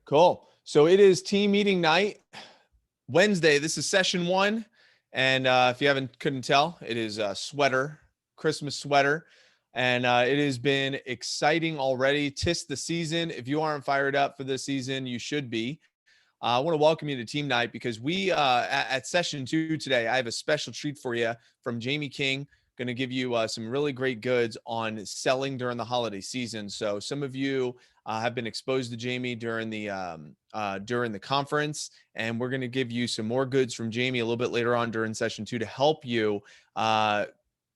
Cool. So it is team meeting night, Wednesday. This is session one. And if you couldn't tell, it is a sweater, Christmas sweater. And it has been exciting already. 'Tis the season. If you aren't fired up for this season, you should be. I want to welcome you to team night because we at session two today, I have a special treat for you from Jamie King. Going to give you some really great goods on selling during the holiday season. So some of you have been exposed to Jamie during the conference, and we're going to give you some more goods from Jamie a little bit later on during session two to help you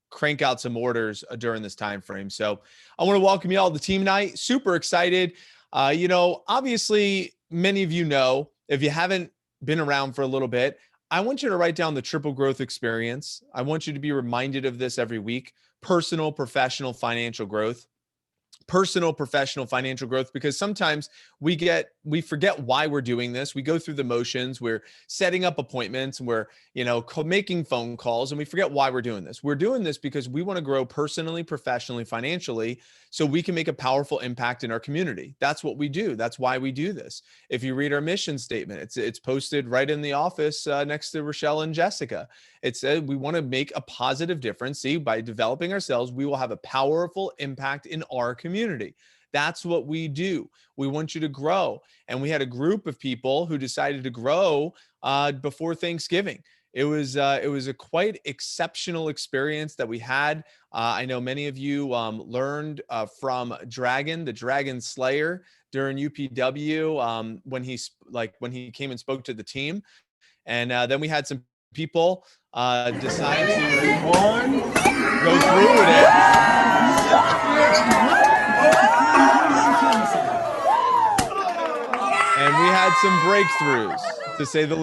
crank out some orders during this time frame. So I want to welcome you all to team night. Super excited. Obviously, many of you know, if you haven't been around for a little bit, I want you to write down the triple growth experience. I want you to be reminded of this every week: personal, professional, financial growth. Personal, professional, financial growth, because sometimes we forget why we're doing this. We go through the motions, we're setting up appointments, and we're making phone calls, and we forget why we're doing this. We're doing this because we want to grow personally, professionally, financially, so we can make a powerful impact in our community. That's what we do. That's why we do this. If you read our mission statement, it's posted right in the office next to Rochelle and Jessica. It said we want to make a positive difference. See, by developing ourselves, we will have a powerful impact in our community. That's what we do. We want you to grow. And we had a group of people who decided to grow before Thanksgiving. It was a quite exceptional experience that we had. I know many of you learned from the Dragon Slayer, during UPW when he came and spoke to the team. And then we had some people decide to go through with it. And we had some breakthroughs, to say the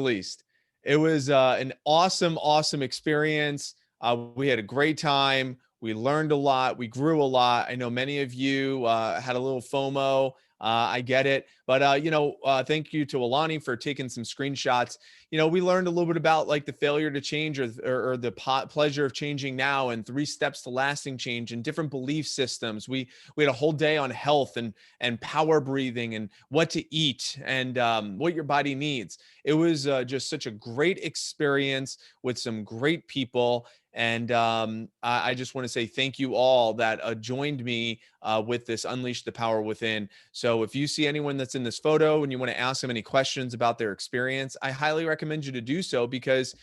least. It was an awesome experience. We had a great time. We learned a lot. We grew a lot. I know many of you had a little FOMO. I get it. But, thank you to Alani for taking some screenshots. We learned a little bit about like the failure to change or the pleasure of changing now, and 3 steps to lasting change, and different belief systems. We had a whole day on health and power breathing and what to eat and what your body needs. It was just such a great experience with some great people. And I just want to say thank you all that joined me with this Unleash the Power Within. So if you see anyone that's in this photo and you want to ask them any questions about their experience, I highly recommend you to do so, because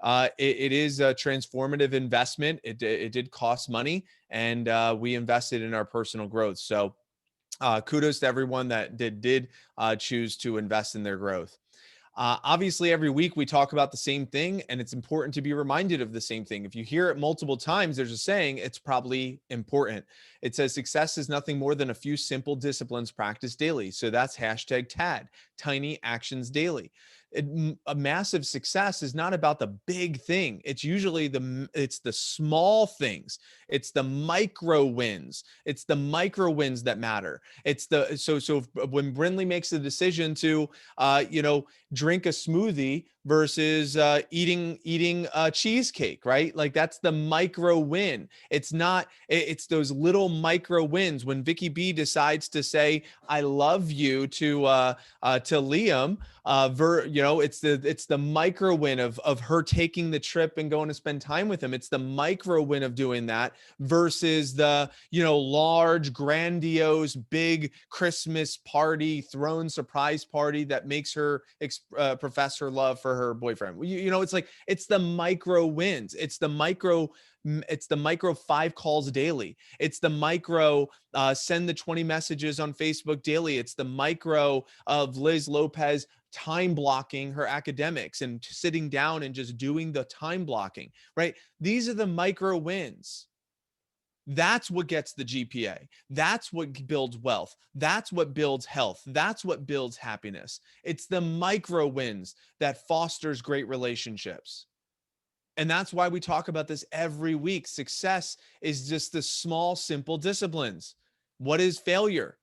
it is a transformative investment. It did cost money, and we invested in our personal growth. So kudos to everyone that did choose to invest in their growth. Obviously, every week we talk about the same thing, and it's important to be reminded of the same thing. If you hear it multiple times, there's a saying, it's probably important. It says success is nothing more than a few simple disciplines practiced daily. So that's hashtag TAD, tiny actions daily. A massive success is not about the big thing. It's usually it's the small things. It's the micro wins. It's the micro wins that matter. So when Brinley makes the decision to drink a smoothie versus eating a cheesecake, right? Like, that's the micro win. It's those little micro wins. When Vicky B decides to say I love you to Liam, it's the micro win of her taking the trip and going to spend time with him. It's the micro win of doing that versus the large, grandiose, big Christmas party, throne surprise party that makes her profess her love for her boyfriend. It's the micro wins. It's the micro 5 calls daily. It's the micro send the 20 messages on Facebook daily. It's the micro of Liz Lopez time blocking her academics and sitting down and just doing the time blocking, right? These are the micro wins. That's what gets the GPA. That's what builds wealth. That's what builds health. That's what builds happiness. It's the micro wins that fosters great relationships. And that's why we talk about this every week. Success is just the small, simple disciplines. What is failure?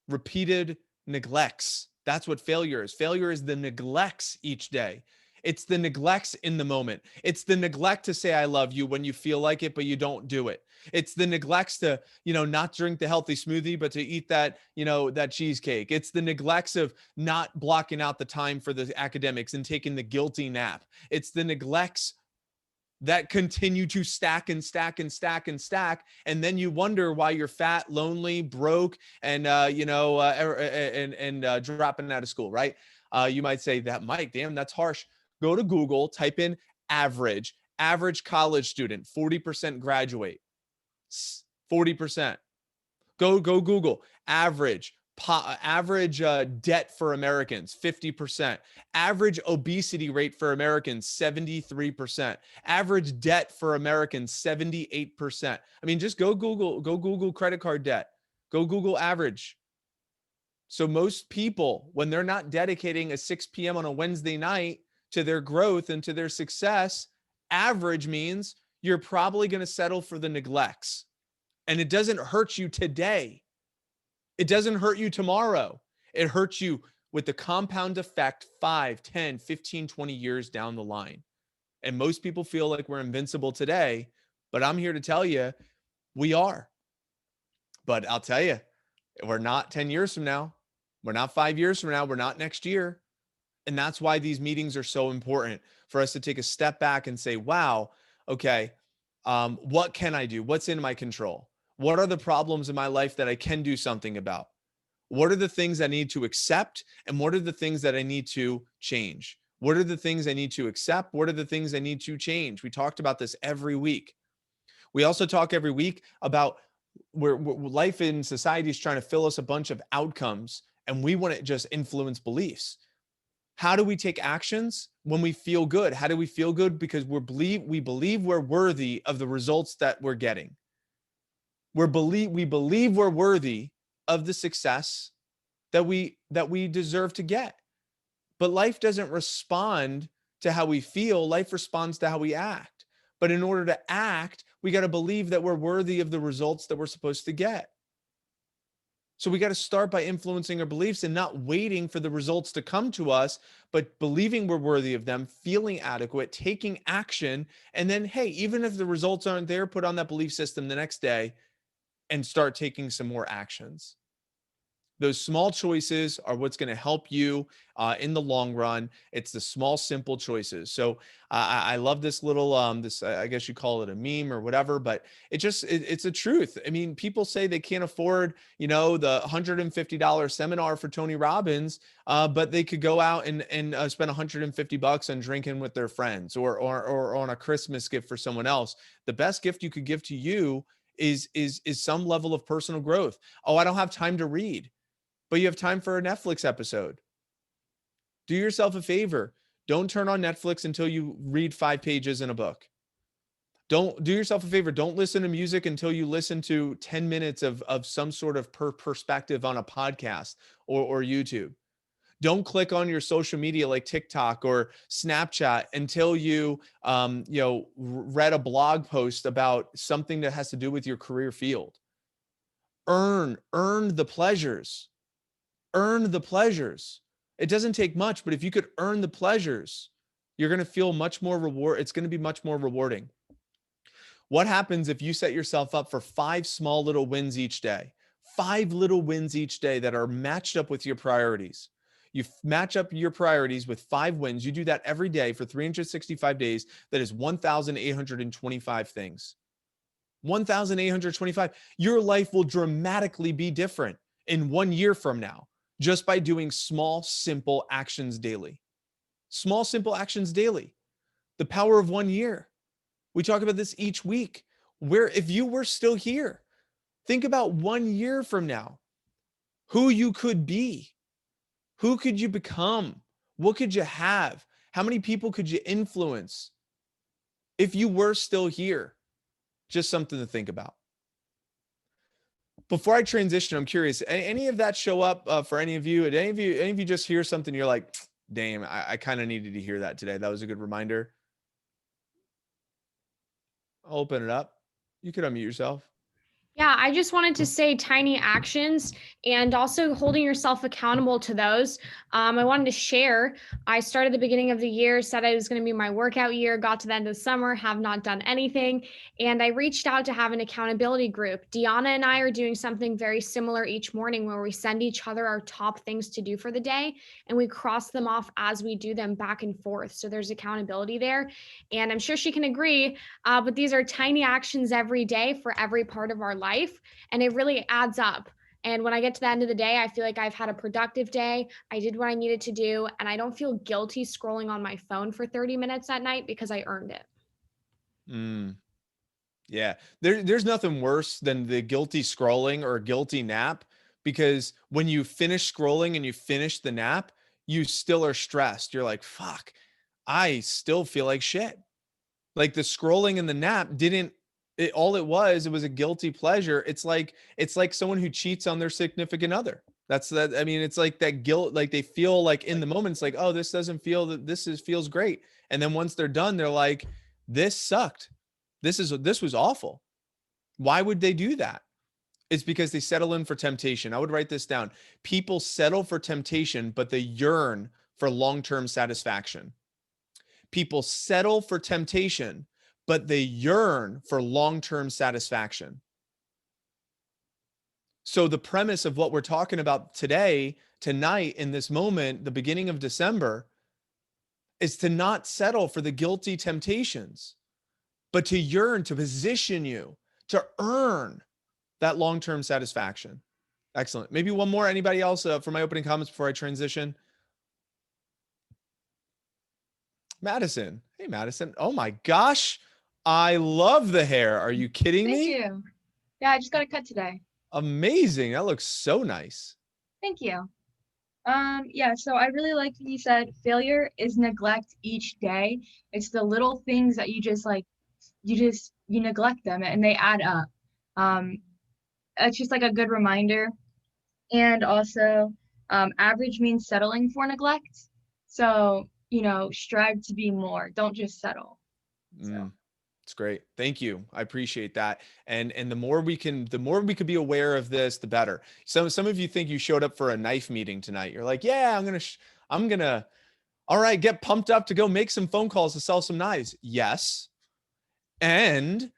Repeated neglects. That's what failure is. Failure is the neglects each day. It's the neglects in the moment. It's the neglect to say I love you when you feel like it, but you don't do it. It's the neglects to, not drink the healthy smoothie, but to eat that, that cheesecake. It's the neglects of not blocking out the time for the academics and taking the guilty nap. It's the neglects that continue to stack and stack and stack and stack, and then you wonder why you're fat, lonely, broke, and dropping out of school, right? You might say that, Mike, damn, that's harsh. Go to Google, type in average college student, 40% graduate, 40%. Go Google average debt for Americans, 50%. Average obesity rate for Americans, 73%. Average debt for Americans, 78%. I mean, just go Google credit card debt. Go Google average. So most people, when they're not dedicating a 6 p.m. on a Wednesday night to their growth and to their success, average means you're probably going to settle for the neglects. And it doesn't hurt you today. It doesn't hurt you tomorrow. It hurts you with the compound effect 5, 10, 15, 20 years down the line. And most people feel like we're invincible today, but I'm here to tell you we are. But I'll tell you, we're not 10 years from now. We're not 5 years from now. We're not next year. And that's why these meetings are so important, for us to take a step back and say, wow, okay, what can I do? What's in my control? What are the problems in my life that I can do something about? What are the things I need to accept? And what are the things that I need to change? What are the things I need to accept? What are the things I need to change? We talked about this every week. We also talk every week about where life in society is trying to fill us a bunch of outcomes, and we want to just influence beliefs. How do we take actions when we feel good? How do we feel good? Because we believe we're worthy of the results that we're getting. We believe we're worthy of the success that we deserve to get. But life doesn't respond to how we feel. Life responds to how we act. But in order to act, we got to believe that we're worthy of the results that we're supposed to get. So we got to start by influencing our beliefs and not waiting for the results to come to us, but believing we're worthy of them, feeling adequate, taking action. And then, hey, even if the results aren't there, put on that belief system the next day and start taking some more actions. Those small choices are what's going to help you in the long run. It's the small, simple choices. So I love this little, I guess you call it a meme or whatever, but it's a truth. I mean, people say they can't afford, the $150 seminar for Tony Robbins, but they could go out and spend $150 on drinking with their friends or on a Christmas gift for someone else. The best gift you could give to you is some level of personal growth. Oh, I don't have time to read, but you have time for a Netflix episode. Do yourself a favor. Don't turn on Netflix until you read 5 pages in a book. Don't do yourself a favor. Don't listen to music until you listen to 10 minutes of some sort of perspective on a podcast or YouTube. Don't click on your social media like TikTok or Snapchat until you, read a blog post about something that has to do with your career field. Earn the pleasures. Earn the pleasures. It doesn't take much, but if you could earn the pleasures, you're going to feel much more reward. It's going to be much more rewarding. What happens if you set yourself up for 5 small little wins each day? 5 little wins each day that are matched up with your priorities. You match up your priorities with 5 wins. You do that every day for 365 days. That is 1,825 things. 1,825. Your life will dramatically be different in 1 year from now, just by doing small, simple actions daily. Small, simple actions daily. The power of 1 year. We talk about this each week. Where if you were still here, think about 1 year from now, who you could be. Who could you become? What could you have? How many people could you influence if you were still here? Just something to think about. Before I transition, I'm curious, any of that show up for any of you? Did any of you just hear something you're like, damn, I kind of needed to hear that today. That was a good reminder. I'll open it up. You can unmute yourself. Yeah, I just wanted to say tiny actions and also holding yourself accountable to those. I wanted to share. I started the beginning of the year, said it was going to be my workout year, got to the end of the summer, have not done anything. And I reached out to have an accountability group. Deanna and I are doing something very similar each morning where we send each other our top things to do for the day and we cross them off as we do them back and forth. So there's accountability there. And I'm sure she can agree, but these are tiny actions every day for every part of our life, and it really adds up. And when I get to the end of the day, I feel like I've had a productive day. I did what I needed to do, and I don't feel guilty scrolling on my phone for 30 minutes at night because I earned it. Mm. Yeah. There's nothing worse than the guilty scrolling or a guilty nap, because when you finish scrolling and you finish the nap, you still are stressed. You're like, fuck, I still feel like shit. Like the scrolling and the nap didn't it all it was a guilty pleasure. It's like someone who cheats on their significant other. That's that. I mean, it's like that guilt, like they feel like in the moment, it's like, oh, this doesn't feel that this is feels great. And then once they're done, they're like, this sucked. This was awful. Why would they do that? It's because they settle in for temptation. I would write this down. People settle for temptation, but they yearn for long-term satisfaction. People settle for temptation, but they yearn for long-term satisfaction. So the premise of what we're talking about today, tonight, in this moment, the beginning of December, is to not settle for the guilty temptations, but to yearn, to position you, to earn that long-term satisfaction. Excellent. Maybe one more. Anybody else for my opening comments before I transition? Madison. Hey, Madison. Oh my gosh. I love the hair. Are you kidding Thank me? you. Yeah, I just got a cut today. Amazing. That looks so nice. Thank you. Yeah, so I really like when you said failure is neglect each day. It's the little things that you neglect them and they add up. Um, it's just like a good reminder. And also, average means settling for neglect. So, strive to be more. Don't just settle. So, Mm, it's great. Thank you. I appreciate that. And the more we could be aware of this, the better. Some of you think you showed up for a knife meeting tonight. You're like, yeah, I'm gonna, all right, get pumped up to go make some phone calls to sell some knives. Yes, and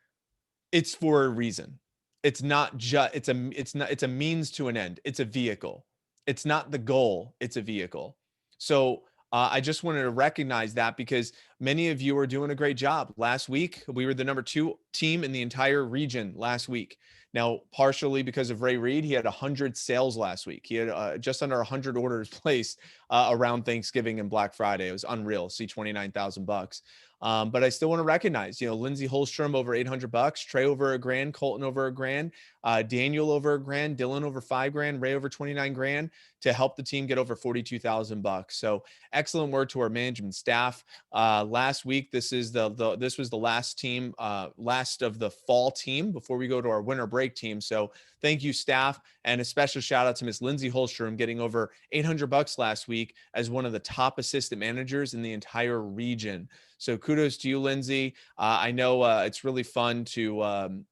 it's for a reason. It's not just it's a means to an end. It's a vehicle. It's not the goal, it's a vehicle. So I just wanted to recognize that because many of you are doing a great job. Last week, we were the number 2 team in the entire region last week. Now, partially because of Ray Reed, he had 100 sales last week. He had just under 100 orders placed around Thanksgiving and Black Friday. It was unreal. See $29,000. But I still want to recognize, Lindsay Holstrom over $800, Trey over $1,000, Colton over $1,000, Daniel over $1,000, Dylan over $5,000, Ray over 29 grand to help the team get over $42,000. So excellent work to our management staff. Last week, this was the last team, last of the fall team before we go to our winter break team. So thank you, staff, and a special shout out to Miss Lindsay Holstrom getting over $800 last week as one of the top assistant managers in the entire region. So kudos to you, Lindsay. I know it's really fun to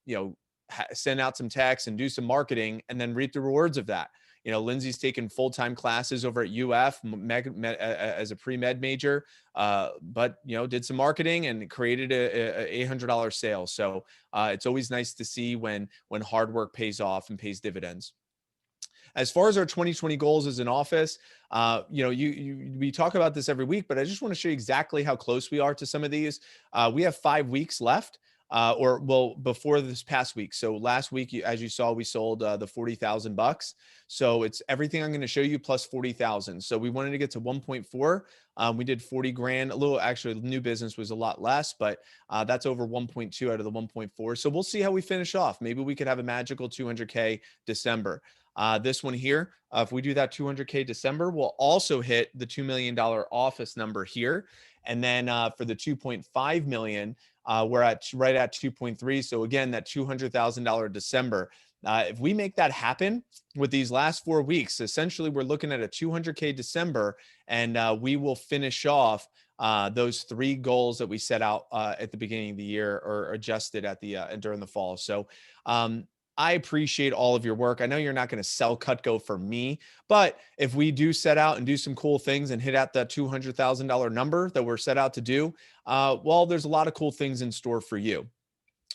send out some texts and do some marketing and then reap the rewards of that. Lindsay's taken full-time classes over at UF as a pre-med major, but did some marketing and created a $800 sale. So it's always nice to see when hard work pays off and pays dividends. As far as our 2020 goals as an office, we talk about this every week, but I just want to show you exactly how close we are to some of these. We have 5 weeks left. Before this past week. So last week, as you saw, we sold the $40,000. So it's everything I'm going to show you plus 40,000. So we wanted to get to 1.4. We did 40 grand. Actually, new business was a lot less, but that's over 1.2 out of the 1.4. So we'll see how we finish off. Maybe we could have a magical 200K December. This one here, if we do that 200K December, we'll also hit the $2 million office number here. And then for the 2.5 million, we're right at 2.3. So again, that $200,000 December. If we make that happen with these last 4 weeks, essentially we're looking at a 200K December, and we will finish off those 3 goals that we set out at the beginning of the year or adjusted at the during the fall. So I appreciate all of your work. I know you're not going to sell Cutco for me, but if we do set out and do some cool things and hit at that $200,000 number that we're set out to do, well, there's a lot of cool things in store for you.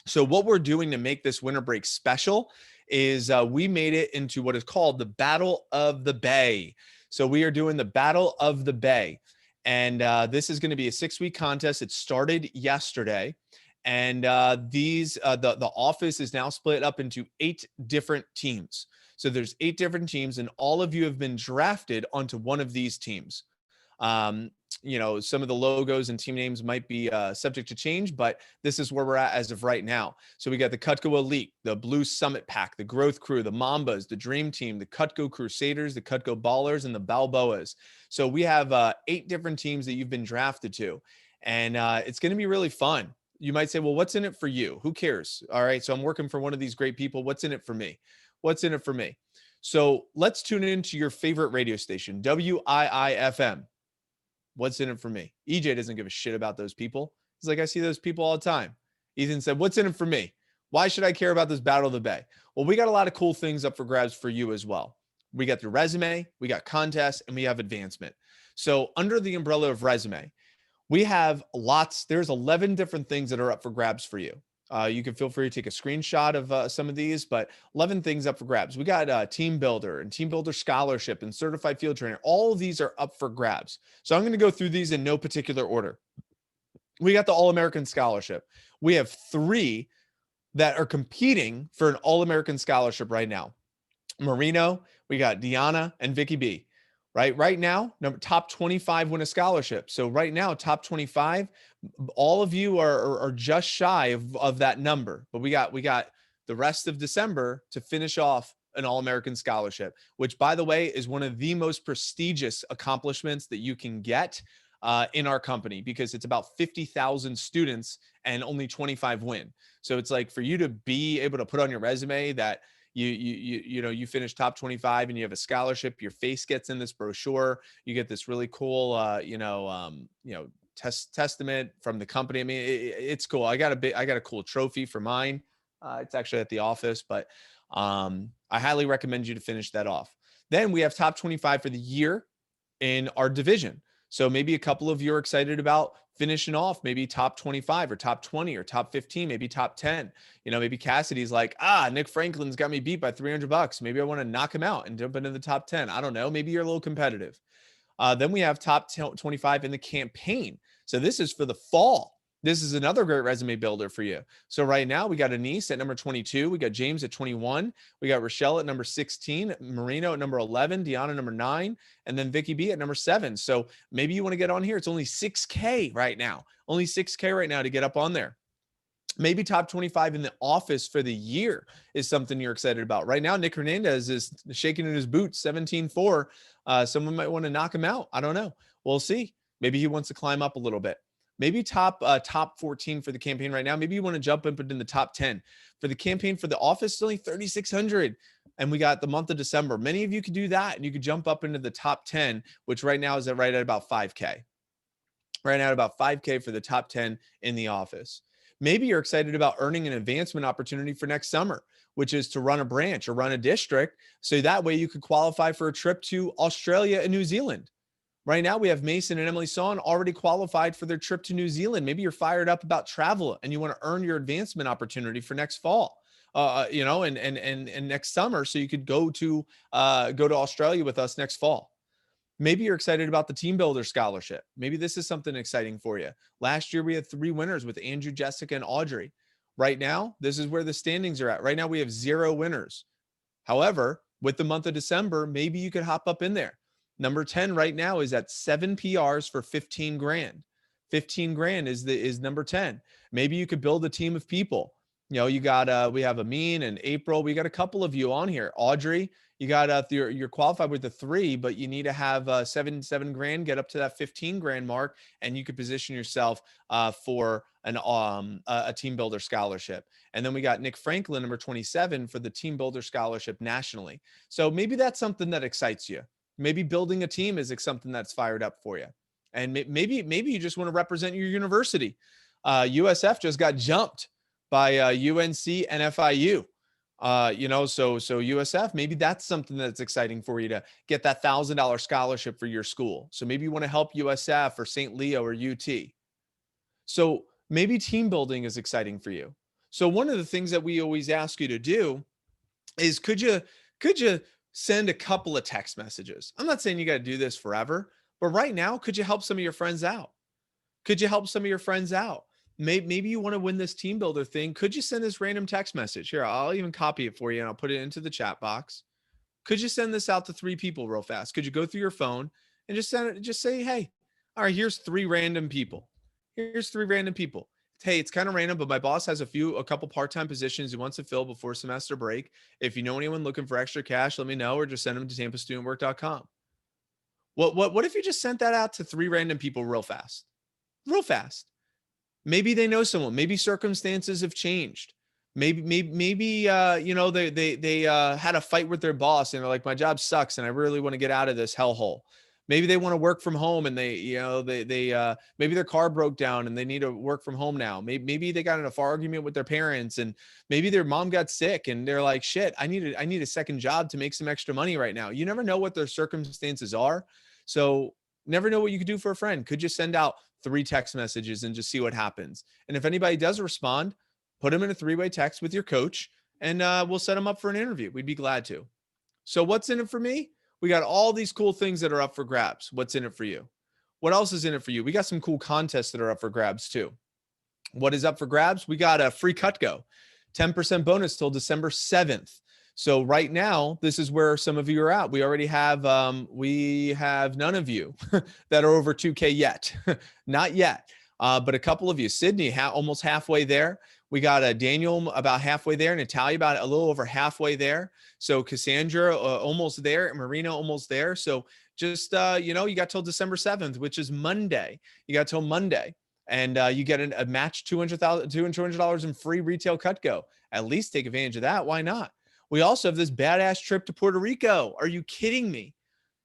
So what we're doing to make this winter break special is we made it into what is called the Battle of the Bay. So we are doing the Battle of the Bay. And this is going to be a 6-week contest. It started yesterday. And the office is now split up into 8 different teams. So there's 8 different teams, and all of you have been drafted onto one of these teams. Some of the logos and team names might be subject to change, but this is where we're at as of right now. So we got the Cutco Elite, the Blue Summit Pack, the Growth Crew, the Mambas, the Dream Team, the Cutco Crusaders, the Cutco Ballers, and the Balboas. So we have 8 different teams that you've been drafted to, and it's going to be really fun. You might say, well, what's in it for you? Who cares? All right. So I'm working for one of these great people. What's in it for me? What's in it for me? So let's tune into your favorite radio station, WIIFM. What's in it for me? EJ doesn't give a shit about those people. He's like, I see those people all the time. Ethan said, what's in it for me? Why should I care about this Battle of the Bay? Well, we got a lot of cool things up for grabs for you as well. We got the resume, we got contests, and we have advancement. So under the umbrella of resume, we have lots. There's 11 different things that are up for grabs for you. You can feel free to take a screenshot of some of these, but 11 things up for grabs. We got Team Builder and Team Builder Scholarship and Certified Field Trainer. All of these are up for grabs. So I'm going to go through these in no particular order. We got the All-American Scholarship. We have 3 that are competing for an All-American Scholarship right now. Marino, we got Deanna, and Vicky B. Right now, top 25 win a scholarship. So right now, top 25, all of you are just shy of that number. But we got the rest of December to finish off an All-American Scholarship, which, by the way, is one of the most prestigious accomplishments that you can get in our company, because it's about 50,000 students and only 25 win. So it's like, for you to be able to put on your resume that you finish top 25 and you have a scholarship, your face gets in this brochure, you get this really cool testament from the company. I mean, it's cool. I got a cool trophy for mine. It's actually at the office, but I highly recommend you to finish that off. Then we have top 25 for the year in our division. So maybe a couple of you are excited about finishing off maybe top 25 or top 20 or top 15, maybe top 10. Maybe Cassidy's like, Nick Franklin's got me beat by $300. Maybe I want to knock him out and jump into the top 10. I don't know. Maybe you're a little competitive. Then we have top 25 in the campaign. So this is for the fall. This is another great resume builder for you. So right now we got Anise at number 22. We got James at 21. We got Rochelle at number 16, Marino at number 11, Deanna number 9, and then Vicky B at number 7. So maybe you want to get on here. It's only $6K right now. Only $6K right now to get up on there. Maybe top 25 in the office for the year is something you're excited about. Right now, Nick Hernandez is shaking in his boots, 17-4. Someone might want to knock him out. I don't know. We'll see. Maybe he wants to climb up a little bit. Maybe top 14 for the campaign right now. Maybe you want to jump up in the top 10. For the campaign for the office, it's only 3,600. And we got the month of December. Many of you could do that, and you could jump up into the top 10, which right now is right at about 5K. Right now at about 5K for the top 10 in the office. Maybe you're excited about earning an advancement opportunity for next summer, which is to run a branch or run a district. So that way you could qualify for a trip to Australia and New Zealand. Right now, we have Mason and Emily Son already qualified for their trip to New Zealand. Maybe you're fired up about travel and you want to earn your advancement opportunity for next fall, and next summer, so you could go to Australia with us next fall. Maybe you're excited about the Team Builder Scholarship. Maybe this is something exciting for you. Last year, we had 3 winners with Andrew, Jessica, and Audrey. Right now, this is where the standings are at. Right now, we have 0 winners. However, with the month of December, maybe you could hop up in there. Number 10 right now is at 7 PRs for 15 grand. 15 grand is number 10. Maybe you could build a team of people. You got we have Amin and April. We got a couple of you on here. Audrey, you got you're qualified with the 3, but you need to have 7 grand, get up to that 15 grand mark, and you could position yourself for a team builder scholarship. And then we got Nick Franklin, number 27, for the team builder scholarship nationally. So maybe that's something that excites you. Maybe building a team is something that's fired up for you. And maybe you just want to represent your university. USF just got jumped by UNC and FIU. So USF, maybe that's something that's exciting for you to get that $1,000 scholarship for your school. So maybe you want to help USF or St. Leo or UT. So maybe team building is exciting for you. So one of the things that we always ask you to do is could you send a couple of text messages? I'm not saying you got to do this forever, but right now, could you help some of your friends out? Could you help some of your friends out? Maybe you want to win this team builder thing. Could you send this random text message? Here, I'll even copy it for you and I'll put it into the chat box. Could you send this out to 3 people real fast? Could you go through your phone and just send it? Just say, hey, all right, here's 3 random people. Here's 3 random people. Hey, it's kind of random, but my boss has a couple part-time positions he wants to fill before semester break. If you know anyone looking for extra cash, let me know, or just send them to tampastudentwork.com. What if you just sent that out to 3 random people real fast? Real fast. Maybe they know someone. Maybe circumstances have changed. Maybe they had a fight with their boss and they're like, my job sucks and I really want to get out of this hellhole. Maybe they want to work from home and maybe their car broke down and they need to work from home now. Maybe they got in a argument with their parents and maybe their mom got sick and they're like, shit, I need a second job to make some extra money right now. You never know what their circumstances are. So never know what you could do for a friend. Could you send out 3 text messages and just see what happens? And if anybody does respond, put them in a 3-way text with your coach and we'll set them up for an interview. We'd be glad to. So what's in it for me? We got all these cool things that are up for grabs. What's in it for you? What else is in it for you? We got some cool contests that are up for grabs too. What is up for grabs? We got a free Cutco, 10% bonus till December 7th. So right now, this is where some of you are at. We already have, we have none of you that are over 2K yet. Not yet, but a couple of you. Sydney, almost halfway there. We got a Daniel about halfway there, Natalia about a little over halfway there. So Cassandra almost there, Marina almost there. So just, you got till December 7th, which is Monday. You got till Monday. And you get a match $200 in free retail Cutco. At least take advantage of that. Why not? We also have this badass trip to Puerto Rico. Are you kidding me?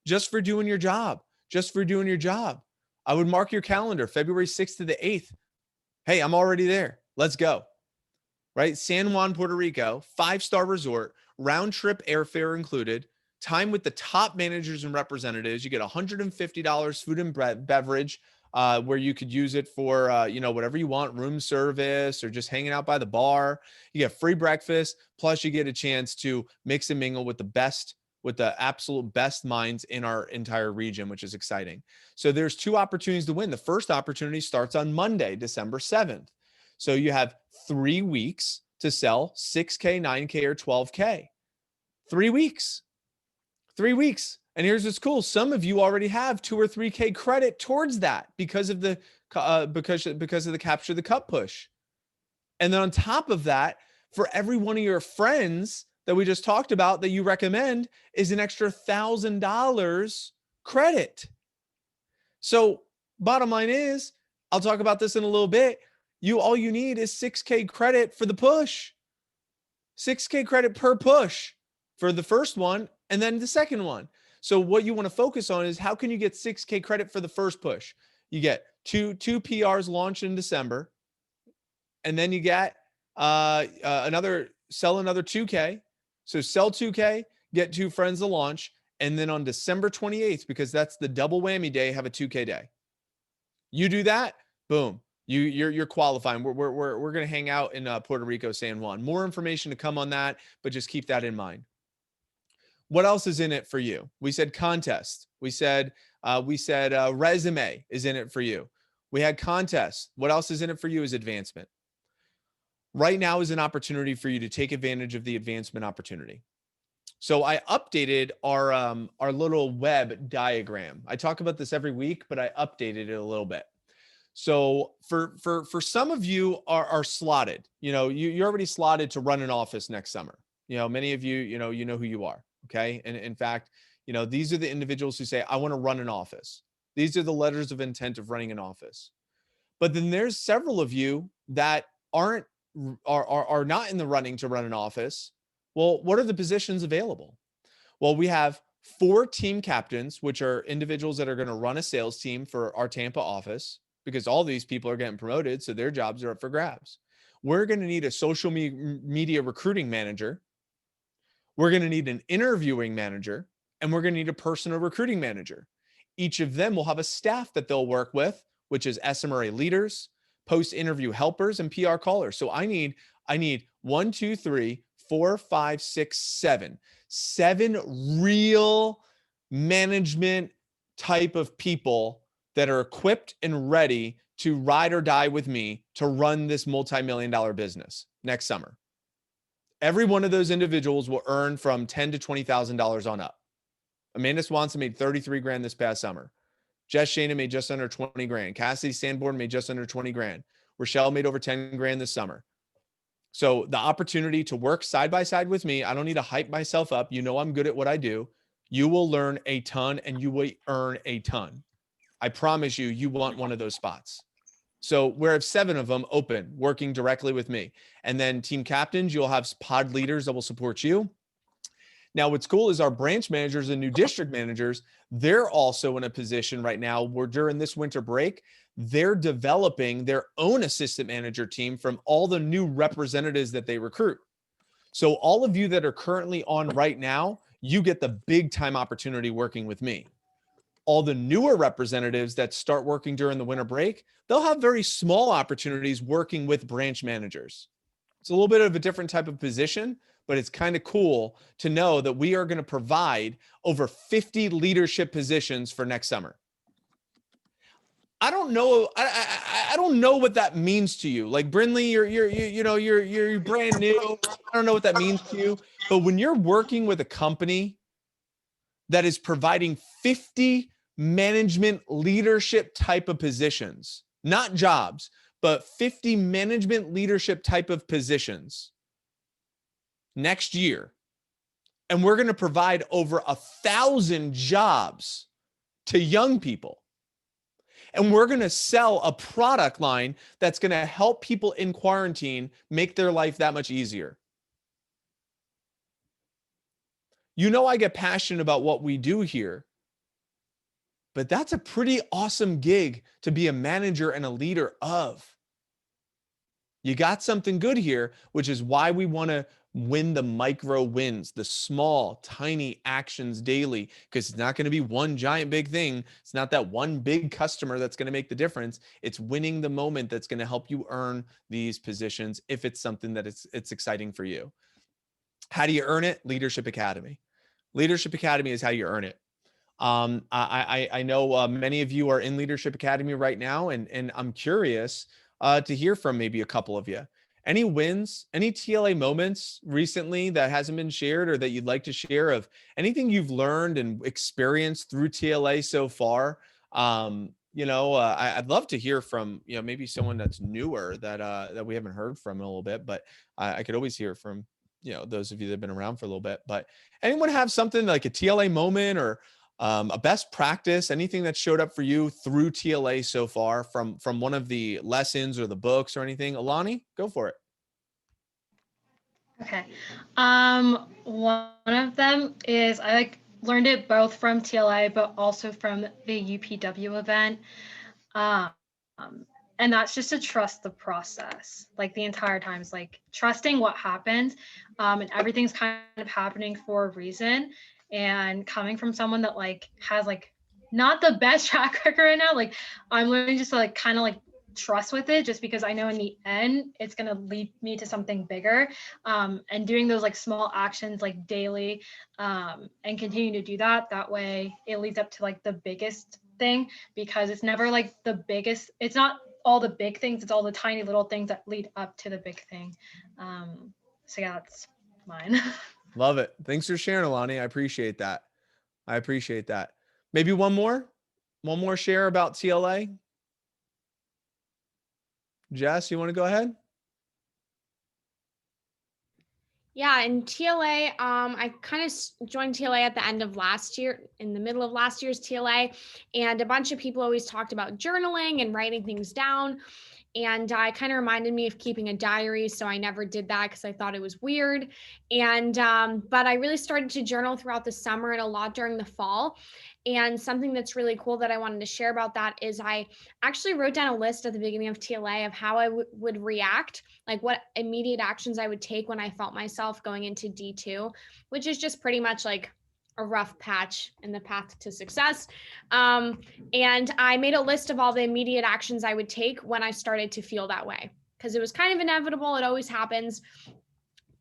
Just for doing your job. Just for doing your job. I would mark your calendar, February 6th to the 8th. Hey, I'm already there. Let's go. Right? San Juan, Puerto Rico, 5-star resort, round trip airfare included, time with the top managers and representatives. You get $150 food and beverage, where you could use it for, whatever you want, room service or just hanging out by the bar. You get free breakfast. Plus you get a chance to mix and mingle with the absolute best minds in our entire region, which is exciting. So there's 2 opportunities to win. The first opportunity starts on Monday, December 7th. So you have 3 weeks to sell 6K, 9K, or 12K. 3 weeks. 3 weeks. And here's what's cool. Some of you already have 2 or 3K credit towards that because of the because of the Capture the Cup push. And then on top of that, for every one of your friends that we just talked about that you recommend is an extra $1,000 credit. So bottom line is, I'll talk about this in a little bit. All you need is 6K credit for the push. 6K credit per push for the first one and then the second one. So what you want to focus on is how can you get 6K credit for the first push? You get two PRs launched in December, and then you get another 2K. So sell 2K, get 2 friends to launch, and then on December 28th, because that's the double whammy day, have a 2K day. You do that, boom. You're qualifying. We're going to hang out in Puerto Rico, San Juan. More information to come on that, but just keep that in mind. What else is in it for you? We said contest. We said resume is in it for you. We had contest. What else is in it for you is advancement. Right now is an opportunity for you to take advantage of the advancement opportunity. So I updated our little web diagram. I talk about this every week, but I updated it a little bit. So for some of you are slotted, you're already slotted to run an office next summer. Many of you, you know who you are. Okay. And in fact, these are the individuals who say, I want to run an office. These are the letters of intent of running an office. But then there's several of you that are not in the running to run an office. Well, what are the positions available? Well, we have 4 team captains, which are individuals that are going to run a sales team for our Tampa office, because all these people are getting promoted. So their jobs are up for grabs. We're going to need a social media recruiting manager. We're going to need an interviewing manager, and we're going to need a personal recruiting manager. Each of them will have a staff that they'll work with, which is SMRA leaders, post-interview helpers, and PR callers. So I need 1, 2, 3, 4, 5, 6, 7. 7 real management type of people that are equipped and ready to ride or die with me to run this multi-million-dollar business next summer. Every one of those individuals will earn from $10,000 to $20,000 on up. Amanda Swanson made 33 grand this past summer. Jess Shana made just under 20 grand. Cassidy Sanborn made just under 20 grand. Rochelle made over 10 grand this summer. So the opportunity to work side by side with me, I don't need to hype myself up. You know I'm good at what I do. You will learn a ton and you will earn a ton. I promise you, you want one of those spots. So we have 7 of them open, working directly with me. And then team captains, you'll have pod leaders that will support you. Now, what's cool is our branch managers and new district managers, they're also in a position right now where during this winter break, they're developing their own assistant manager team from all the new representatives that they recruit. So all of you that are currently on right now, you get the big time opportunity working with me. All the newer representatives that start working during the winter break, they'll have very small opportunities working with branch managers. It's a little bit of a different type of position, but it's kind of cool to know that we are going to provide over 50 leadership positions for next summer. I don't know. I don't know what that means to you. Like Brinley, you're brand new. I don't know what that means to you. But when you're working with a company that is providing 50 management leadership type of positions, not jobs, but 50 management leadership type of positions next year, and we're going to provide over 1,000 jobs to young people. And we're going to sell a product line that's going to help people in quarantine make their life that much easier. You know, I get passionate about what we do here, but that's a pretty awesome gig to be a manager and a leader of. You got something good here, which is why we want to win the micro wins, the small, tiny actions daily, because it's not going to be one giant big thing. It's not that one big customer that's going to make the difference. It's winning the moment that's going to help you earn these positions if it's something that it's exciting for you. How do you earn it? Leadership Academy. Leadership Academy is how you earn it. I know many of you are in Leadership Academy right now, and I'm curious to hear from maybe a couple of you. Any wins, any TLA moments recently that hasn't been shared or that you'd like to share of anything you've learned and experienced through TLA so far? I'd love to hear from, maybe someone that's newer that we haven't heard from in a little bit, but I could always hear from, those of you that have been around for a little bit. But anyone have something like a TLA moment or a best practice, anything that showed up for you through TLA so far from one of the lessons or the books or anything? Alani, go for it. Okay. One of them is I learned it both from TLA, but also from the UPW event. And that's just to trust the process, like the entire time. It's like trusting what happens, and everything's kind of happening for a reason. And coming from someone that has not the best track record right now, I'm learning just to kind of trust with it, just because I know in the end it's going to lead me to something bigger, and doing those small actions daily, and continue to do that way it leads up to the biggest thing, because it's never the biggest, it's not all the big things, it's all the tiny little things that lead up to the big thing. So yeah, that's mine. Love it. Thanks for sharing, Alani. I appreciate that. Maybe one more share about TLA. Jess, you want to go ahead? Yeah, in TLA, I kind of joined TLA at the end of last year, in the middle of last year's TLA, and a bunch of people always talked about journaling and writing things down. And it kind of reminded me of keeping a diary. So I never did that because I thought it was weird. And, but I really started to journal throughout the summer and a lot during the fall. And something that's really cool that I wanted to share about that is I actually wrote down a list at the beginning of TLA of how I would react, like what immediate actions I would take when I felt myself going into D2, which is just pretty much like a rough patch in the path to success. And I made a list of all the immediate actions I would take when I started to feel that way, because it was kind of inevitable. It always happens.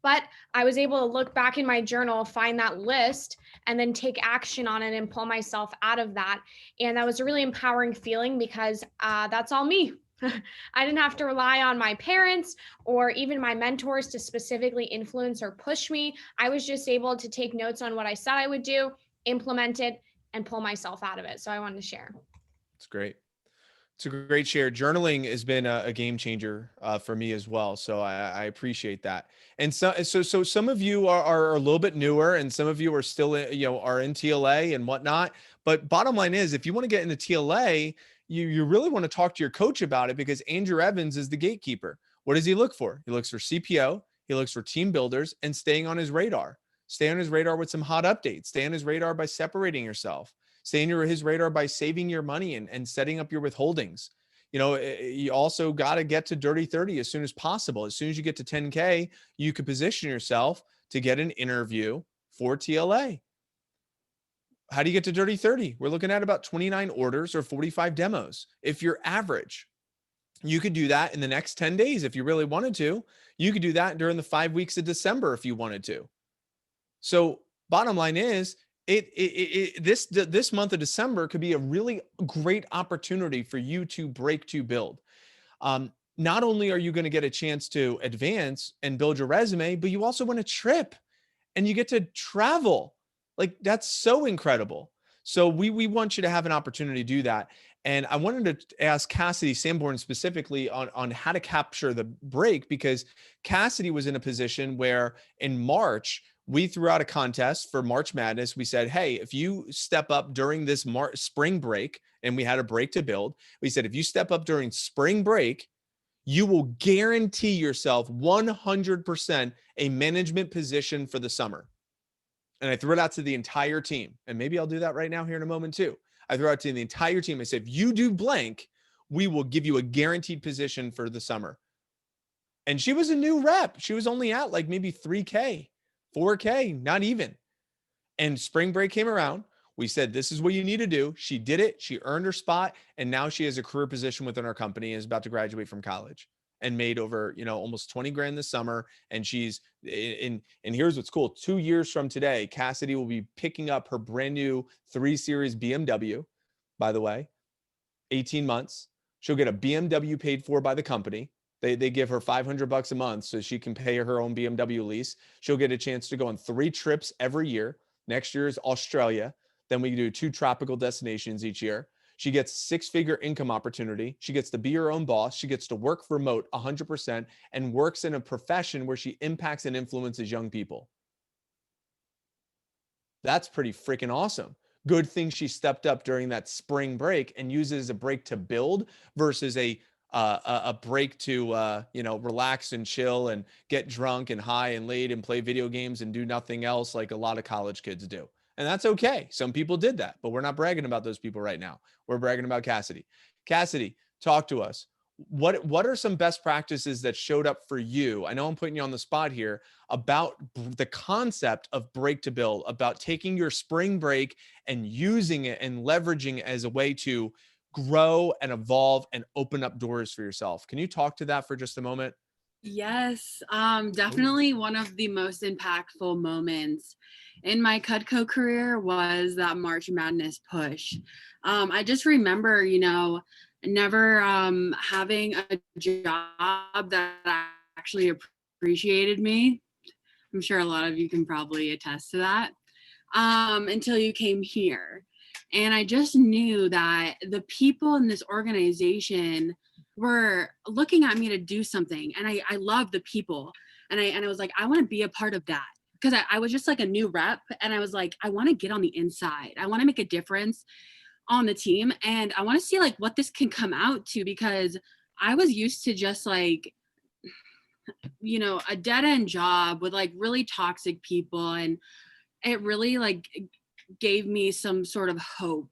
But I was able to look back in my journal, find that list, and then take action on it and pull myself out of that. And that was a really empowering feeling because that's all me. I didn't have to rely on my parents or even my mentors to specifically influence or push me. I was just able to take notes on what I said I would do, implement it, and pull myself out of it. So I wanted to share. It's great. It's a great share. Journaling has been a game changer for me as well. So I appreciate that. And so some of you are a little bit newer, and some of you are still are in TLA and whatnot. But bottom line is, if you want to get into TLA, you really want to talk to your coach about it, because Andrew Evans is the gatekeeper. What does he look for? He looks for CPO. He looks for team builders and staying on his radar. Stay on his radar with some hot updates. Stay on his radar by separating yourself. Stay on his radar by saving your money and setting up your withholdings. You also got to get to dirty 30 as soon as possible. As soon as you get to 10K, you could position yourself to get an interview for TLA. How do you get to dirty 30? We're looking at about 29 orders or 45 demos. If you're average, you could do that in the next 10 days. If you really wanted to, you could do that during the 5 weeks of December if you wanted to. So bottom line is, this month of December could be a really great opportunity for you to break to build. Not only are you going to get a chance to advance and build your resume, but you also win a trip and you get to travel. Like, that's so incredible. So we want you to have an opportunity to do that. And I wanted to ask Cassidy Sanborn specifically on how to capture the break, because Cassidy was in a position where in March, we threw out a contest for March Madness. We said, hey, if you step up during this spring break, and we had a break to build, we said, if you step up during spring break, you will guarantee yourself 100% a management position for the summer. And I threw it out to the entire team. And maybe I'll do that right now here in a moment too. I threw it out to the entire team. I said, if you do blank, we will give you a guaranteed position for the summer. And she was a new rep. She was only at like maybe 3K. 4K, not even. And spring break came around. We said, this is what you need to do. She did it. She earned her spot. And now she has a career position within our company and is about to graduate from college and made over, almost 20 grand this summer. And she's and here's what's cool. 2 years from today, Cassidy will be picking up her brand new 3 Series BMW, by the way, 18 months. She'll get a BMW paid for by the company. They give her $500 a month so she can pay her own BMW lease. She'll get a chance to go on 3 trips every year. Next year is Australia. Then we do 2 tropical destinations each year. She gets 6-figure income opportunity. She gets to be her own boss. She gets to work remote 100% and works in a profession where she impacts and influences young people. That's pretty freaking awesome. Good thing she stepped up during that spring break and uses a break to build versus a break to relax and chill and get drunk and high and late and play video games and do nothing else like a lot of college kids do. And that's okay. Some people did that, but we're not bragging about those people right now. We're bragging about Cassidy. Cassidy, talk to us. What are some best practices that showed up for you? I know I'm putting you on the spot here about the concept of break to build, about taking your spring break and using it and leveraging it as a way to grow and evolve and open up doors for yourself. Can you talk to that for just a moment? Yes, definitely one of the most impactful moments in my Cutco career was that March Madness push. I just remember, never having a job that actually appreciated me. I'm sure a lot of you can probably attest to that, until you came here. And I just knew that the people in this organization were looking at me to do something. And I love the people. And I was like, I want to be a part of that. Because I was just like a new rep. And I was like, I want to get on the inside. I want to make a difference on the team. And I want to see like what this can come out to, because I was used to just like, you know, a dead end job with like really toxic people. And it really like gave me some sort of hope.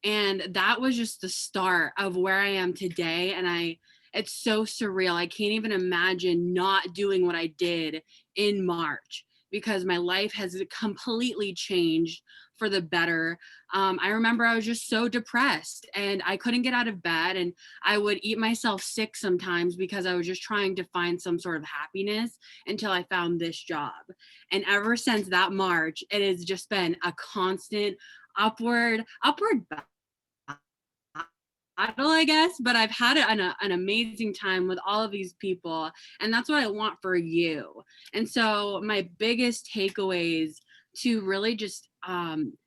And that was just the start of where I am today. And it's so surreal. I can't even imagine not doing what I did in March, because my life has completely changed for the better. I remember I was just so depressed and I couldn't get out of bed, and I would eat myself sick sometimes because I was just trying to find some sort of happiness until I found this job. And ever since that March, it has just been a constant upward battle, I guess, but I've had an amazing time with all of these people, and that's what I want for you. And so my biggest takeaways to really just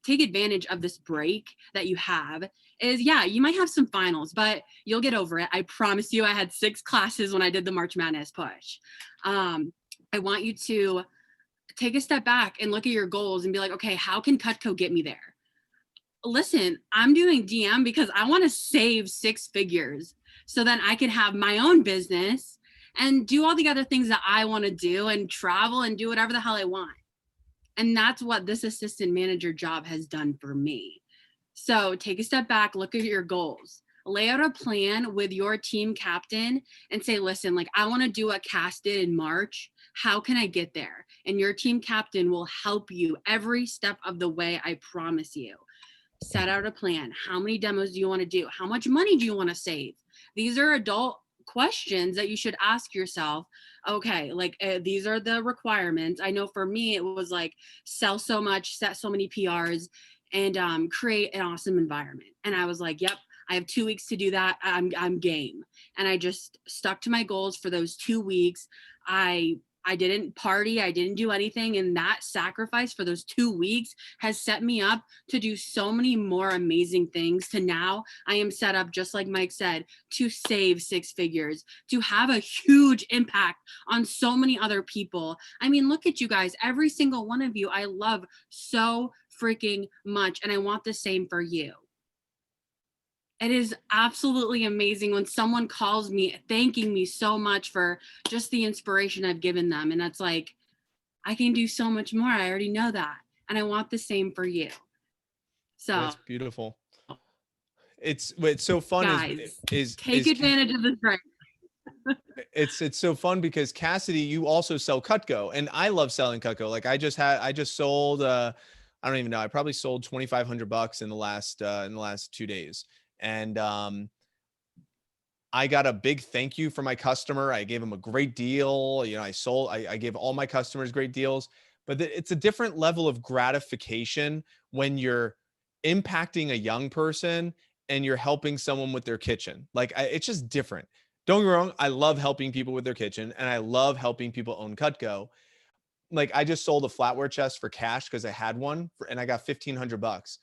take advantage of this break that you have is, yeah, you might have some finals, but you'll get over it. I promise you. I had 6 classes when I did the March Madness push. I want you to take a step back and look at your goals and be like, okay, how can Cutco get me there? Listen, I'm doing DM because I want to save 6 figures so that I can have my own business and do all the other things that I want to do and travel and do whatever the hell I want. And that's what this assistant manager job has done for me. So take a step back, look at your goals, lay out a plan with your team captain and say, listen, like I want to do what Cass did in March. How can I get there? And your team captain will help you every step of the way, I promise you. Set out a plan. How many demos do you want to do? How much money do you want to save? These are adult questions that you should ask yourself. Okay, like these are the requirements. I know for me, it was like sell so much, set so many PRs, and create an awesome environment. And I was like, yep, I have 2 weeks to do that. I'm game. And I just stuck to my goals for those 2 weeks. I didn't party. I didn't do anything. And that sacrifice for those 2 weeks has set me up to do so many more amazing things. To now I am set up, just like Mike said, to save 6 figures, to have a huge impact on so many other people. I mean, look at you guys, every single one of you, I love so freaking much. And I want the same for you. It is absolutely amazing when someone calls me thanking me so much for just the inspiration I've given them. And that's like, I can do so much more. I already know that. And I want the same for you. So That's beautiful. It's so fun guys, is take advantage of this break. It's so fun because Cassidy, you also sell Cutco, and I love selling Cutco. Like I just sold I don't even know, I probably sold $2,500 in the last 2 days. And I got a big thank you from my customer. I gave him a great deal. You know, I gave all my customers great deals, but it's a different level of gratification when you're impacting a young person and you're helping someone with their kitchen. Like it's just different. Don't get me wrong. I love helping people with their kitchen and I love helping people own Cutco. Like I just sold a flatware chest for cash because I had one and I got $1,500.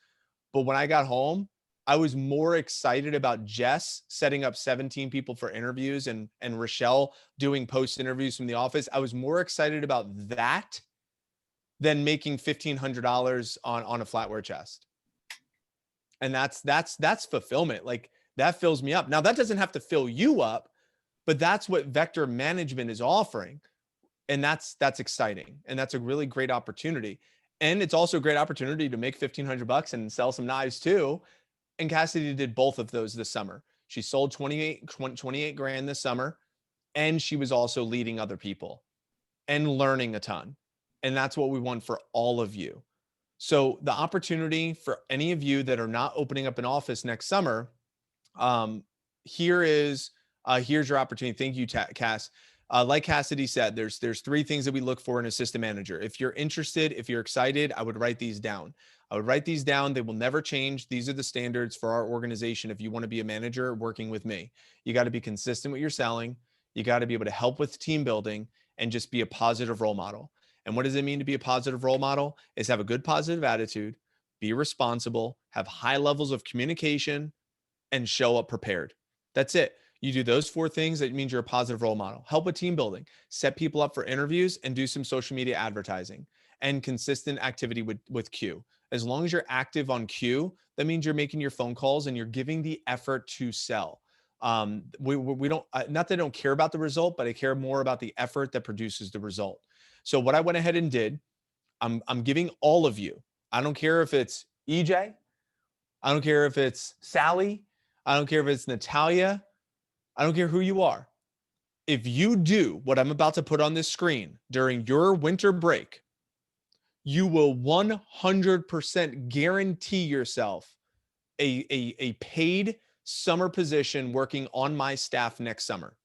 But when I got home, I was more excited about Jess setting up 17 people for interviews and Rochelle doing post interviews from the office. I was more excited about that than making $1,500 on a flatware chest. And that's fulfillment. Like that fills me up. Now that doesn't have to fill you up, but that's what vector management is offering. And that's exciting. And that's a really great opportunity. And it's also a great opportunity to make $1,500 and sell some knives too. And Cassidy did both of those this summer. She sold 28 grand this summer. And she was also leading other people and learning a ton. And that's what we want for all of you. So the opportunity for any of you that are not opening up an office next summer, here's your opportunity. Thank you, Cass. Like Cassidy said, there's 3 things that we look for in an assistant manager. If you're interested, if you're excited, I would write these down. They will never change. These are the standards for our organization. If you want to be a manager working with me, you got to be consistent with your selling. You got to be able to help with team building and just be a positive role model. And what does it mean to be a positive role model? Is have a good positive attitude, be responsible, have high levels of communication, and show up prepared. That's it. You do those 4 things, that means you're a positive role model. Help with team building, set people up for interviews, and do some social media advertising and consistent activity with Q. As long as you're active on Q, that means you're making your phone calls and you're giving the effort to sell. We don't, not that I don't care about the result, but I care more about the effort that produces the result. So what I went ahead and did, I'm giving all of you, I don't care if it's EJ, I don't care if it's Sally, I don't care if it's Natalia, I don't care who you are. If you do what I'm about to put on this screen during your winter break, you will 100% guarantee yourself a paid summer position working on my staff next summer.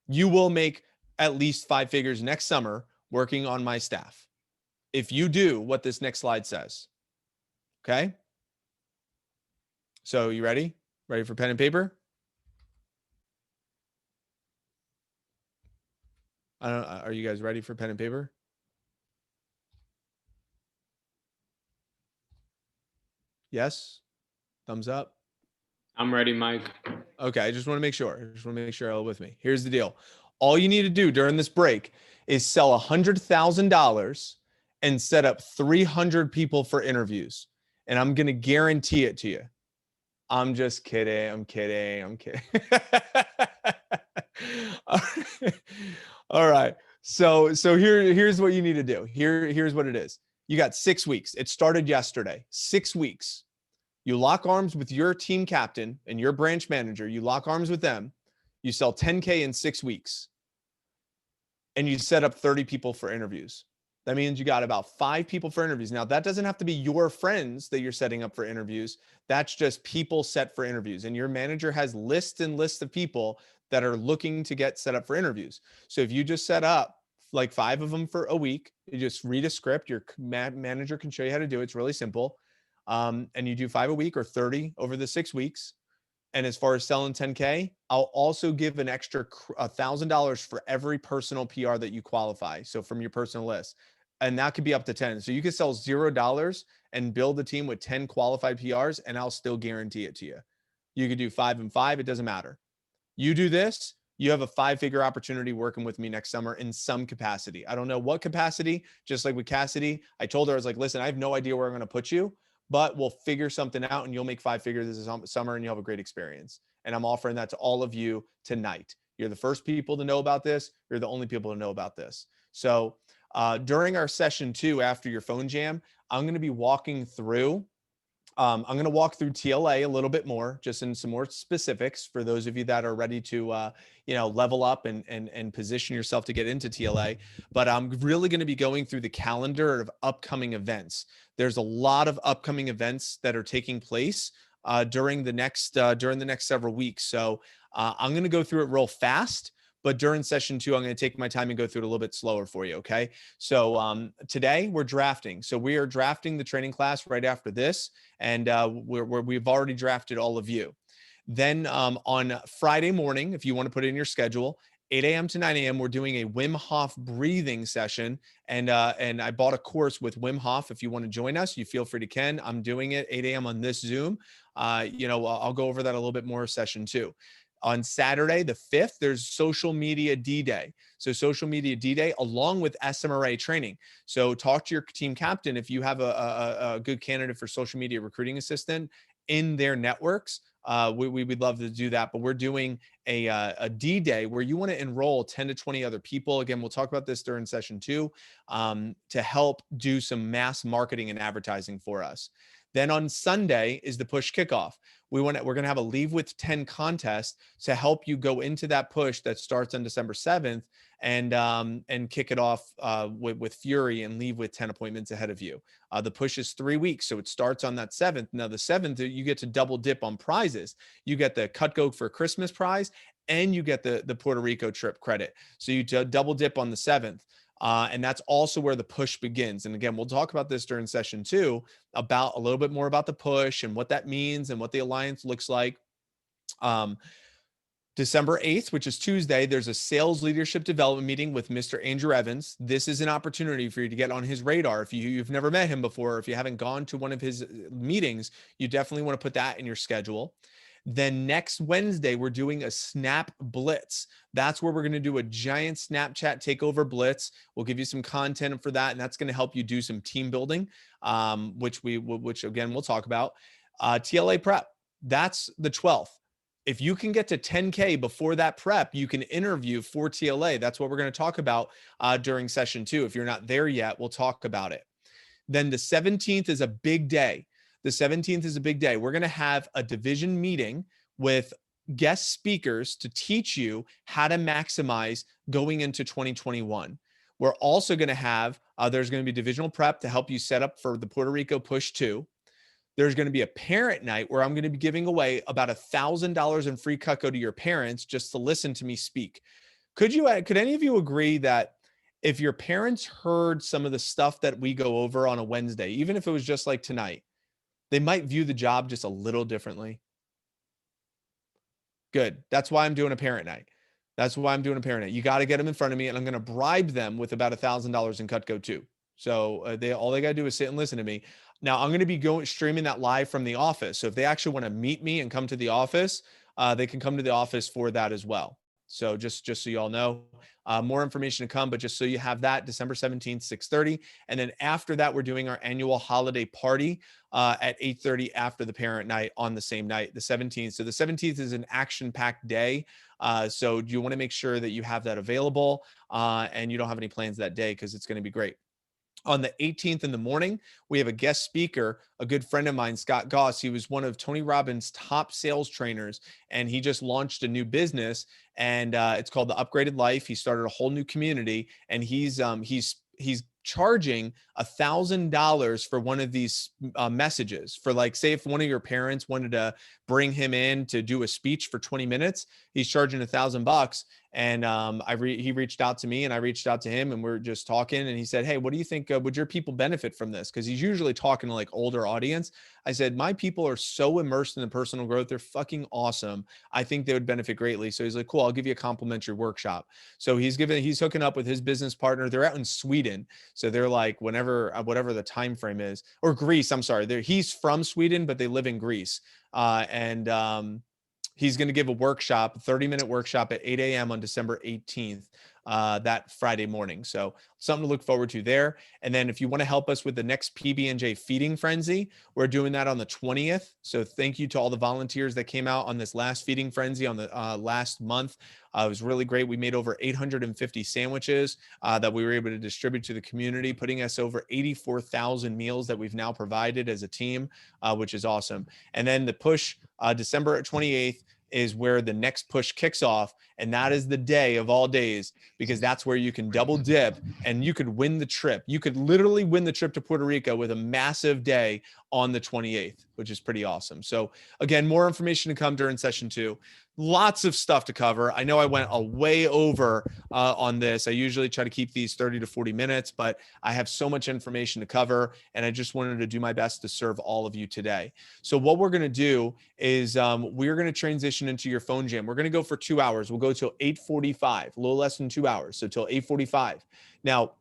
You will make at least 5 figures next summer working on my staff if you do what this next slide says. Okay? So you ready? Ready for pen and paper? Are you guys ready for pen and paper? Yes? Thumbs up? I'm ready, Mike. Okay, I just want to make sure. I just want to make sure you're all with me. Here's the deal. All you need to do during this break is sell $100,000 and set up 300 people for interviews. And I'm going to guarantee it to you. I'm just kidding. I'm kidding. I'm kidding. All right. So here's what you need to do. Here's what it is. You got 6 weeks. It started yesterday. 6 weeks. You lock arms with your team captain and your branch manager. You lock arms with them. You sell 10K in 6 weeks. And you set up 30 people for interviews. That means you got about 5 people for interviews. Now, that doesn't have to be your friends that you're setting up for interviews. That's just people set for interviews. And your manager has lists and lists of people that are looking to get set up for interviews. So if you just set up like 5 of them for a week, you just read a script. Your manager can show you how to do it. It's really simple. And you do 5 a week or 30 over the 6 weeks. And as far as selling 10K, I'll also give an extra $1,000 for every personal PR that you qualify. So from your personal list, and that could be up to 10. So you could sell $0 and build a team with 10 qualified PRs, and I'll still guarantee it to you. You could do 5 and 5. It doesn't matter. You do this, you have a 5-figure opportunity working with me next summer in some capacity. I don't know what capacity, just like with Cassidy. I told her, I was like, listen, I have no idea where I'm going to put you, but we'll figure something out and you'll make 5 figures this summer and you'll have a great experience. And I'm offering that to all of you tonight. You're the first people to know about this. You're the only people to know about this. So during our session 2, after your phone jam, I'm going to be walking through, I'm going to walk through TLA a little bit more, just in some more specifics for those of you that are ready to, level up and position yourself to get into TLA. But I'm really going to be going through the calendar of upcoming events. There's a lot of upcoming events that are taking place during the next several weeks. So I'm going to go through it real fast. But during session 2, I'm going to take my time and go through it a little bit slower for you. Okay. So today we're drafting. So we are drafting the training class right after this. And we've already drafted all of you. Then on Friday morning, if you want to put it in your schedule, 8 a.m. to 9 a.m., we're doing a Wim Hof breathing session. And I bought a course with Wim Hof. If you want to join us, you feel free to can. I'm doing it 8 a.m. on this Zoom. I'll go over that a little bit more session 2. On Saturday, the 5th, there's Social Media D-Day. So Social Media D-Day along with SMRA training. So talk to your team captain if you have a good candidate for social media recruiting assistant in their networks. We would love to do that. But we're doing a D-Day where you want to enroll 10 to 20 other people. Again, we'll talk about this during session 2 to help do some mass marketing and advertising for us. Then on Sunday is the push kickoff. We're going to have a Leave with 10 contest to help you go into that push that starts on December 7th and kick it off with Fury and leave with 10 appointments ahead of you. The push is 3 weeks, so it starts on that 7th. Now the 7th, you get to double dip on prizes. You get the Cutco for Christmas prize, and you get the Puerto Rico trip credit. So you double dip on the 7th. And that's also where the push begins. And again, we'll talk about this during session 2 about a little bit more about the push and what that means and what the alliance looks like. December 8th, which is Tuesday, there's a sales leadership development meeting with Mr. Andrew Evans. This is an opportunity for you to get on his radar. If you've never met him before, if you haven't gone to one of his meetings, you definitely want to put that in your schedule. Then next Wednesday, we're doing a Snap Blitz. That's where we're going to do a giant Snapchat takeover blitz. We'll give you some content for that, and that's going to help you do some team building, which again, we'll talk about. TLA prep, that's the 12th. If you can get to 10K before that prep, you can interview for TLA. That's what we're going to talk about during session 2. If you're not there yet, we'll talk about it. Then the 17th is a big day. The 17th is a big day. We're going to have a division meeting with guest speakers to teach you how to maximize going into 2021. We're also going to have, there's going to be divisional prep to help you set up for the Puerto Rico Push 2. There's going to be a parent night where I'm going to be giving away about $1,000 in free Cutco to your parents just to listen to me speak. Could any of you agree that if your parents heard some of the stuff that we go over on a Wednesday, even if it was just like tonight, they might view the job just a little differently? Good. That's why I'm doing a parent night. You got to get them in front of me, and I'm going to bribe them with about $1,000 in Cutco too. So all they got to do is sit and listen to me. Now I'm going to be streaming that live from the office. So if they actually want to meet me and come to the office, they can come to the office for that as well. So just so you all know, more information to come, but just so you have that, December 17th, 6:30. And then after that, we're doing our annual holiday party at 8:30 after the parent night on the same night, the 17th. So the 17th is an action-packed day. So you want to make sure that you have that available and you don't have any plans that day because it's going to be great. On the 18th in the morning, we have a guest speaker, a good friend of mine, Scott Goss. He was one of Tony Robbins' top sales trainers, and he just launched a new business, and it's called The Upgraded Life. He started a whole new community, and he's charging $1,000 for one of these messages. For, like, say if one of your parents wanted to bring him in to do a speech for 20 minutes, he's charging $1,000. And he reached out to me, and I reached out to him, and we're just talking, and he said, hey, what do you think, would your people benefit from this? Because he's usually talking to like older audience. I said, my people are so immersed in the personal growth. They're fucking awesome. I think they would benefit greatly. So he's like, cool, I'll give you a complimentary workshop. So he's hooking up with his business partner. They're out in Sweden. So they're like, whatever the time frame is, or Greece, I'm sorry. He's from Sweden, but they live in Greece. He's going to give a 30-minute workshop at 8 a.m. on December 18th, that Friday morning. So something to look forward to there. And then if you want to help us with the next PB&J feeding frenzy, we're doing that on the 20th. So thank you to all the volunteers that came out on this last feeding frenzy on the last month. It was really great. We made over 850 sandwiches that we were able to distribute to the community, putting us over 84,000 meals that we've now provided as a team, which is awesome. And then the push, December 28th, is where the next push kicks off. And that is the day of all days, because that's where you can double dip and you could win the trip. You could literally win the trip to Puerto Rico with a massive day on the 28th, which is pretty awesome. So again, more information to come during session 2. Lots of stuff to cover. I know I went a way over on this. I usually try to keep these 30 to 40 minutes, but I have so much information to cover, and I just wanted to do my best to serve all of you today. So what we're going to do is we're going to transition into your phone jam. We're going to go for 2 hours. We'll go till 8:45, a little less than 2 hours. So till 8:45. Now,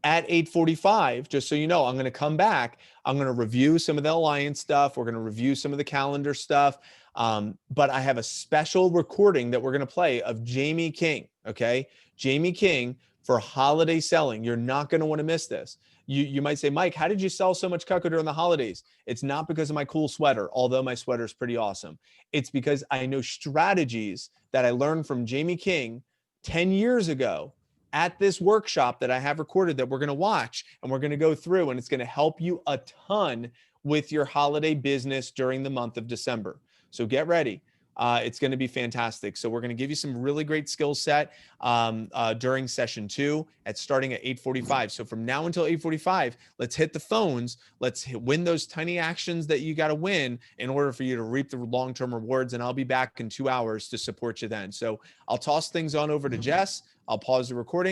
at 8:45, just so you know, I'm going to come back. I'm going to review some of the Alliance stuff. We're going to review some of the calendar stuff. But I have a special recording that we're going to play of Jamie King. Okay. Jamie King for holiday selling. You're not going to want to miss this. You might say, Mike, how did you sell so much Cutco during the holidays? It's not because of my cool sweater, although my sweater is pretty awesome. It's because I know strategies that I learned from Jamie King 10 years ago at this workshop that I have recorded that we're going to watch, and we're going to go through, and it's going to help you a ton with your holiday business during the month of December. So get ready. It's going to be fantastic. So we're going to give you some really great skill set during session 2 starting at 8:45. So from now until 8:45, let's hit the phones. Let's win those tiny actions that you got to win in order for you to reap the long-term rewards. And I'll be back in 2 hours to support you then. So I'll toss things on over to Jess. I'll pause the recording.